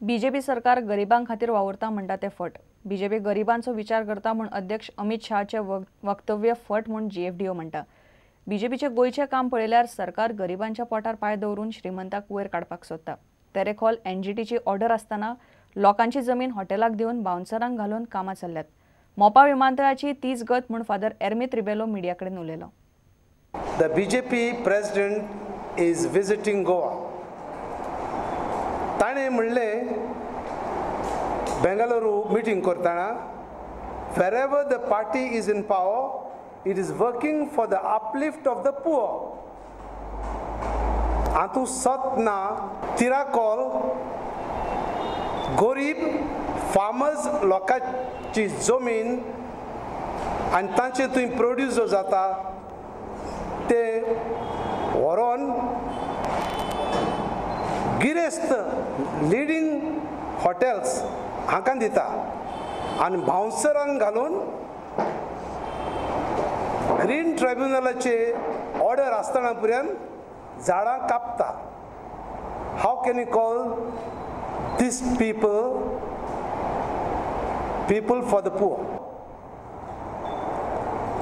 BJP सरकार गरिबां खातीर वावुरता म्हणटा ते फट. बीजेपी गरिबांचो विचार करता म्हूण अध्यक्ष अमित शहाचे वक्तव्य फट म्हूण जीएफडीओ म्हणटा. बीजेपीचे गोयचे काम पळयल्यार सरकार गरिबांच्या पोटार पांय दवरून श्रीमंतांक वयर काडपाक सोदता. तेरेखोल एनजीटीची ऑर्डर आसतना लोकांची जमीन हॉटेलाक दिवन बाउन्सरांक घालून कामां चल्ल्यात. मोपा विमानतळाची तीच गत म्हूण फादर एर्मित रिबेलो मिडिया कडेन उलयलो. The BJP president is visiting Goa. ताणे म्हणले बेंगलुरू मीटिंग करताना wherever the party is in power, it is working for the uplift of the poor. आतू सतना तिराकोल गरीब फार्मर्स लोकांची जमीन आनी तांचे थंय प्रोड्यूस जो जाता ते व्हरोन गिरेस्त लिडिंग हॉटेल्स हांकां दिता आनी बाउन्सरांक घालून ग्रीन ट्रायब्युनलाचे ऑर्डर आसतना पर्यंत झाडां कापता. How can you call these people for the poor?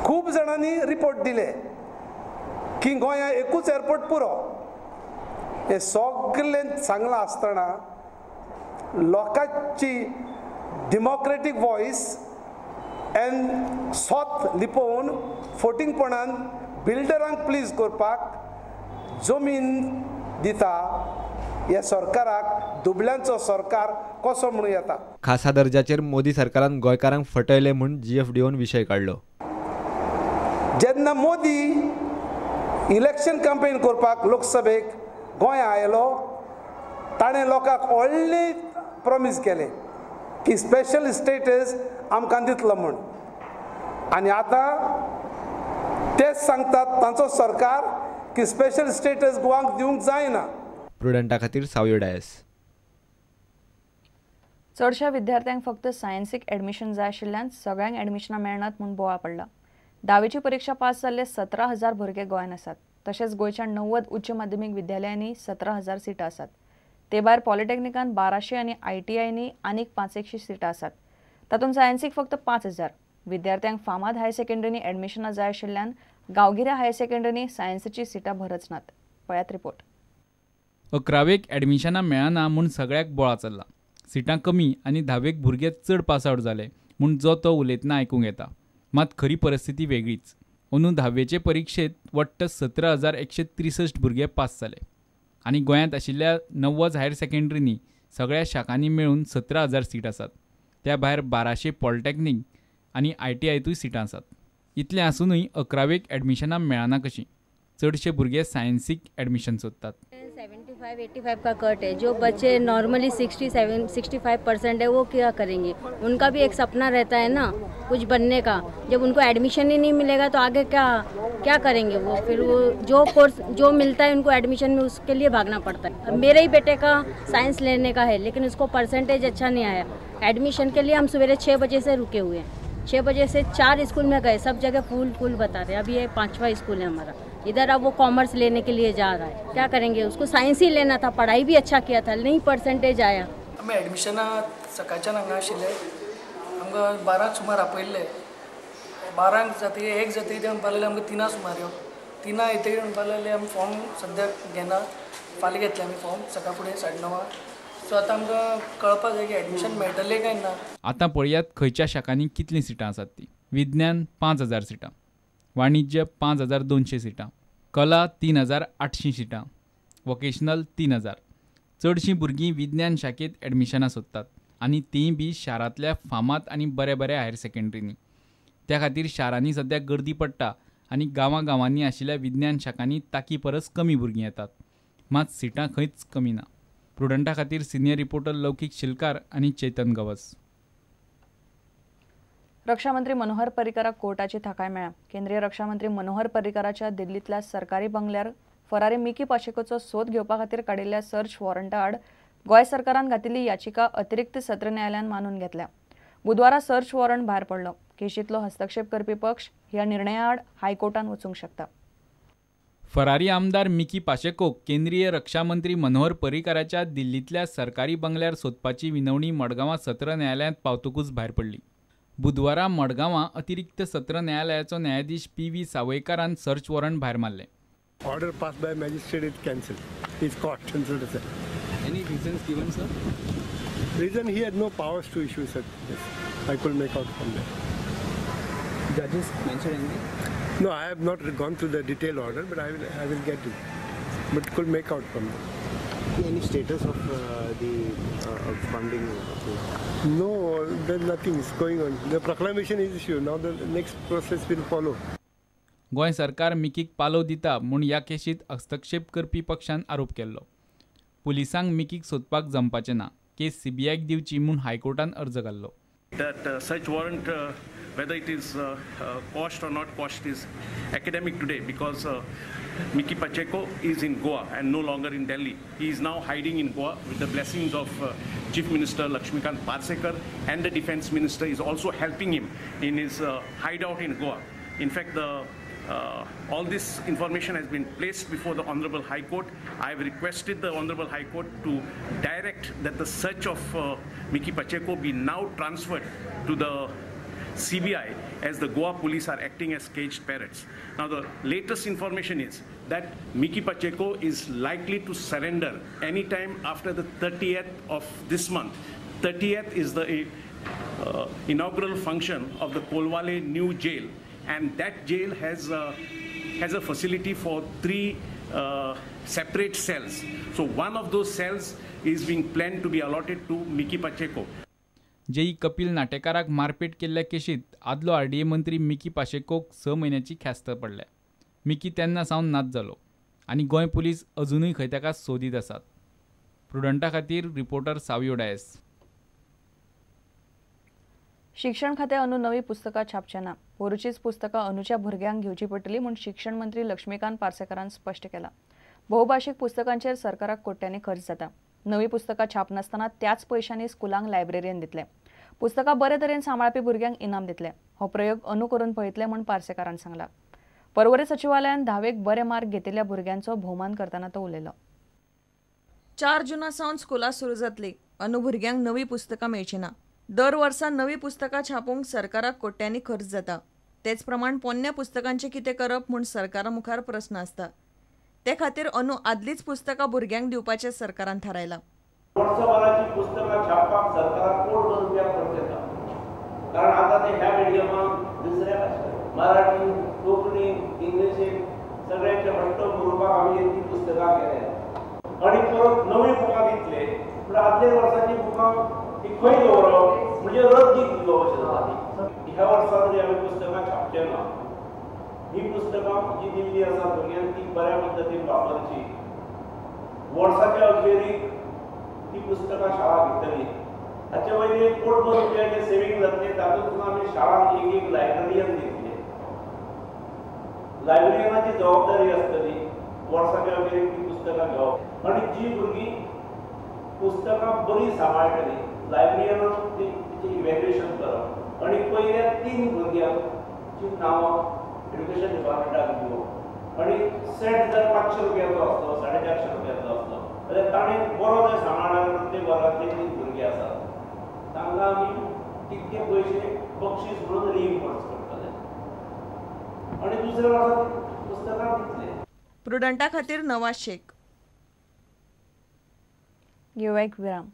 खूब जाणांनी रिपोर्ट दिले की गोंया एकूच एअरपोर्ट पुरो. हे सगळें सांगलां आसतना लोकांची डेमोक्रेटीक वॉयस एन सोत लिपोवन फोटिंगपणान बिल्डरांक प्लीज करपाक जमीन दिता. ह्या सरकाराक दुबळ्यांचो सरकार कसो म्हणून येता. खासा दर्जाचेर मोदी सरकारान गोंयकारांक फटयले म्हूण जीएफडीओन विशय काडलो. जेन्ना मोदी इलेक्शन कॅम्पेन करपाक लोकसभेक गोंया आयलो ताणें लोकांक व्हडली प्रॉमीस केले की स्पेशल स्टेटस आमकां दितलो म्हूण. आनी आतां तेच सांगतात तांचो सरकार की स्पेशल स्टेटस गोवांक दिवंक जायना. प्रुडंटा खातीर सावयो डायस. चडशा विद्यार्थ्यांक फक्त सायन्सीक एडमिशन जाय आशिल्ल्यान सगळ्यांक एडमिशनां मेळनात म्हूण बोवाळ पडला. 10वी परीक्षा पास जाल्ले 17,000 भुरगे गोंयांत आसात. तशेंच गोंयच्या 90 उच्च माध्यमीक विद्यालयांनी 17,000 सिटां आसात. ते भायर पॉलिटेक्निकान 1200 आनी ITIनी आनीक 500 सिटां आसात. तातूंत सायन्सीक फक्त 5,000. विद्यार्थ्यांक फामाद हायर सेकंडरीनी एडमिशनां जाय आशिल्ल्यान गांवगिऱ्या हायर सेकंडरीनी सायन्सीची सिटां भरच नात. पळयात रिपोर्ट. 11वेक एडमिशनां मेळना म्हूण सगळ्याक बोळा चल्ला. सिटां कमी आनी 10वेक भुरगे चड पास आवट जाले म्हूण जो तो उलयतना आयकूंक येता. मात खरी परिस्थिती वेगळीच. अंदू 10वेचे परीक्षेत वट्ट 17,163 भुरगे पास जाले आनी गोंयांत आशिल्ल्या 90 हायर सेकंडरीनी सगळ्या शाखांनी मेळून 17,000 सीट आसात. त्या भायर 1200 पॉलिटेक्नीक आनी ITIतूय सिटां आसात. इतलें आसूनय 11वेक एडमिशनां मेळना कशीं? चडशे भुरगे सायन्सीक एडमिशन सोदतात. 75-85 का कट है. जो बच्चे नॉर्मली 67-65% है वो क्या करेंगे? उनका भी एक सपना रहता है ना कुछ बनने का. जब उनको एडमिशन ही नहीं मिलेगा तो आगे क्या करेंगे वो? फिर वो जो कोर्स जो मिलता है उनको एडमिशन में उसके लिए भागना पड़ता है. मेरे ही बेटे का साइंस लेने का है लेकिन उसको परसेंटेज अच्छा नहीं आया. एडमिशन के लिए हम सवेरे 6 बजे से रुके हुए हैं. 6 बजे से 4 स्कूल में गए, सब जगह फुल बता रहे हैं. अभी ये 5वां स्कूल है हमारा. इधर अब वो कॉमर्स लेने के लिए जा रहा है. क्या करेंगे? उसको साइंस ही लेना था, पढ़ाई भी अच्छा किया था, नहीं परसेंटेज आया. आमी एडमिशनां सकाळच्यान हांगा आशिल्ले. आमकां 12 सुमार आपयल्ले. 12 जातकीर 1 जातकीर म्हणपाक लागले आमकां 3 सुमार यो. 3 येतकीर म्हणपाक लागले आमी फॉर्म सद्याक घेना, फाल्यां घेतले आमी फॉर्म सकाळ फुडें 9:30. सो आतां आमकां कळपाक जाय की एडमिशन मेळटलें काय ना. आतां पळयात खंयच्या शाखांनी कितलीं सिटां आसात ती. विज्ञान 5,000 सिटां, वाणिज्य 5,200 सिटां, कला 3,800 सिटां, वोकेशनल 3,000. चडशीं भुरगीं विज्ञान शाखेत एडमिशनां सोदतात आनी तींय बी शारांतल्या फामाद आनी बऱ्या हायर सेकंडरीनी. त्या खातीर शारांनी सद्याक गर्दी पडटा आनी गांवांनी आशिल्ल्या विज्ञान शाखांनी ताकी परस कमी भुरगीं येतात. मात सिटां खंयच कमी ना. प्रुडंटा खातीर सिनियर रिपोर्टर लौकीक शिलकार आनी चेतन गवस. रक्षा मंत्री मनोहर पर्रीकाराक कोर्टाची थाकाय मेळ्ळ्या. केंद्रीय रक्षा मंत्री मनोहर पर्रीकाराच्या दिल्लींतल्या सरकारी बंगल्यार फरारी मिकी पाशेकोचो सोद घेवपा खातीर काडिल्ल्या सर्च वॉरंटा आड गोंय सरकारान घातिल्ली याचिका अतिरिक्त सत्र न्यायालयान मानून घेतल्या. बुधवारा सर्च वॉरंट भायर पडलो. केशींतलो हस्तक्षेप करपी पक्ष ह्या निर्णया आड हायकोर्टान वचूंक शकता. फरारी आमदार मिकी पाशेकोक केंद्रीय रक्षा मंत्री मनोहर पर्रीकाराच्या दिल्लीतल्या सरकारी बंगल्यार सोदपाची विनवणी मडगांवां सत्र न्यायालयांत पावतकूच भायर पडली. बुधवारा मडगांवां अतिरिक्त सत्र न्यायालयाचो न्यायाधीश PV सावयकारान सर्च वॉरंट भायर मारले. Order passed by magistrate is cancelled. He's caught, cancelled. Any reasons given, sir? Reason he had no powers to issue such. Yes. I could make out from there. Judges mentioned anything? No, I have not gone through the detailed order, but I will get it. But could make out from there. Any status of the funding? No, there's nothing is going on. The proclamation is issued. Now the next process will follow. Goa सरकार मिकीक पालव दिता म्हूण ह्या केशींत हस्तक्षेप करपी पक्षान आरोप केल्लो. पुलिसांक मिकीक सोदपाक जमपाचें ना. केस CBIक दिवची म्हूण हायकोर्टान अर्ज घाल्लो. That such warrant, whether it is quashed or not quashed, is academic today because Miki Pacheco is in Goa and no longer in Delhi. He is now hiding in Goa with the blessings of Chief Minister Lakshmikant Parsekar, and the Defence Minister is also helping him in his hideout in Goa. In fact, all this information has been placed before the Honorable High Court. I have requested the Honorable High Court to direct that the search of Miki Pacheco be now transferred to the CBI, as the Goa police are acting as caged parrots. Now the latest information is that Miki Pacheco is likely to surrender anytime after the 30th of this month. 30th is the inaugural function of the Kolwale new jail. And that jail has a facility for 3 separate cells. So one of those cells is being planned to be allotted to Miki Pacheco. जेई कपिल नाटेकाराक मारपेट केल्ल्या केशींत आदलो RDA मंत्री Mickey पाशेकोक 6 म्हयन्याची ख्यास्त पडल्या. Mickey तेन्ना सावन नाच जालो आनी गोंय पुलीस अजुनूय खंय ताका सोदीत आसात. प्रुडंटा खातीर रिपोर्टर सावियो डायस. शिक्षण खातें अंदू नवी पुस्तकां छापचें ना. पोरुचीच पुस्तकां अंदूच्या भुरग्यांक घेवची पडटलीं म्हूण शिक्षण मंत्री लक्ष्मीकांत पार्सेकारान स्पश्ट केलां. भोवभाशीक पुस्तकांचेर सरकाराक कोट्यांनी खर्च जाता. नवी पुस्तकां छापनासतना त्याच पयशांनी स्कुलांक लायब्ररीयन दितले. पुस्तकां बरे तरेन सांबाळपी भुरग्यांक इनाम दितले. हो प्रयोग अंदू करून पळयतले म्हूण पार्सेकारान सांगलां. पर्वरी सचिवालयान 10वेक बरे मार्क घेतिल्ल्या भुरग्यांचो भोवमान करतना तो उलयलो. 4 जूना सावन स्कुलां सुरू जातलीं. अंदू भुरग्यांक नवी पुस्तकां मेळची ना. दर वर्सा नवी पुस्तकां छापूंक सरकाराक कोट्यांनी खर्च जाता. तेच प्रमाण पोन्न्या पुस्तकांचें कितें करप म्हूण सरकारा मुखार प्रस्न आसता. ते खातीर अंदू आदलींच पुस्तकां भुरग्यांक दिवपाचें सरकारान थारायलां. वर्सभराची पुस्तकां छापपाक सरकाराक कोटी रुपया खर्च येता. कारण आतां ते ह्या मिडियमाक दुसऱ्या भाशेन मराठी, कोंकणी, इंग्लिशीन सगळ्यांचे हट्ट पुरोवपाक आमी ती पुस्तकां केल्या. आनी परत नवी बुकां दितले. पूण आदल्या वर्साची बुकां ती खंय दवरप म्हणजे रद्दीक दिवप अशें जाता. ह्या वर्सा तरी आमी पुस्तकां छापचे ना. ही पुस्तकां जी दिल्ली आसा भुरग्यांक ती बऱ्या पद्दतीन वापरची. वर्साच्या अखेरीक ती पुस्तकां शाळा घेतली. हाचे वयले कोटी रुपयाचे सेविंग जातले. तातूंत आमी शाळांक एक लायब्ररीयन दितले. लायब्ररीयनाची जबाबदारी आसतली वर्साच्या अखेरीक ती पुस्तकां घेवप. आनी जी भुरगीं पुस्तकां बरी सांबाळटली लायब्ररीयनान तिचें इवॅल्युएशन करप आनी पयल्या 3 भुरग्यांची नांवां एड्युकेशन डिपार्टमेंटाक दिवप. आनी सेट जर 500 रुपयाचो आसलो 450 रुपयाचो आसलो जाल्यार ताणें बरो जर सांबाळल्यार प्रत्येक वर्गांतले 3 भुरगे आसात तांकां आमी तितके पयशे बक्षीस म्हणून रिइम्बर्स करतले आनी दुसऱ्या वर्सा पुस्तकां दितले. प्रुडंटा खातीर नवाज शेख. घेवया एक विराम.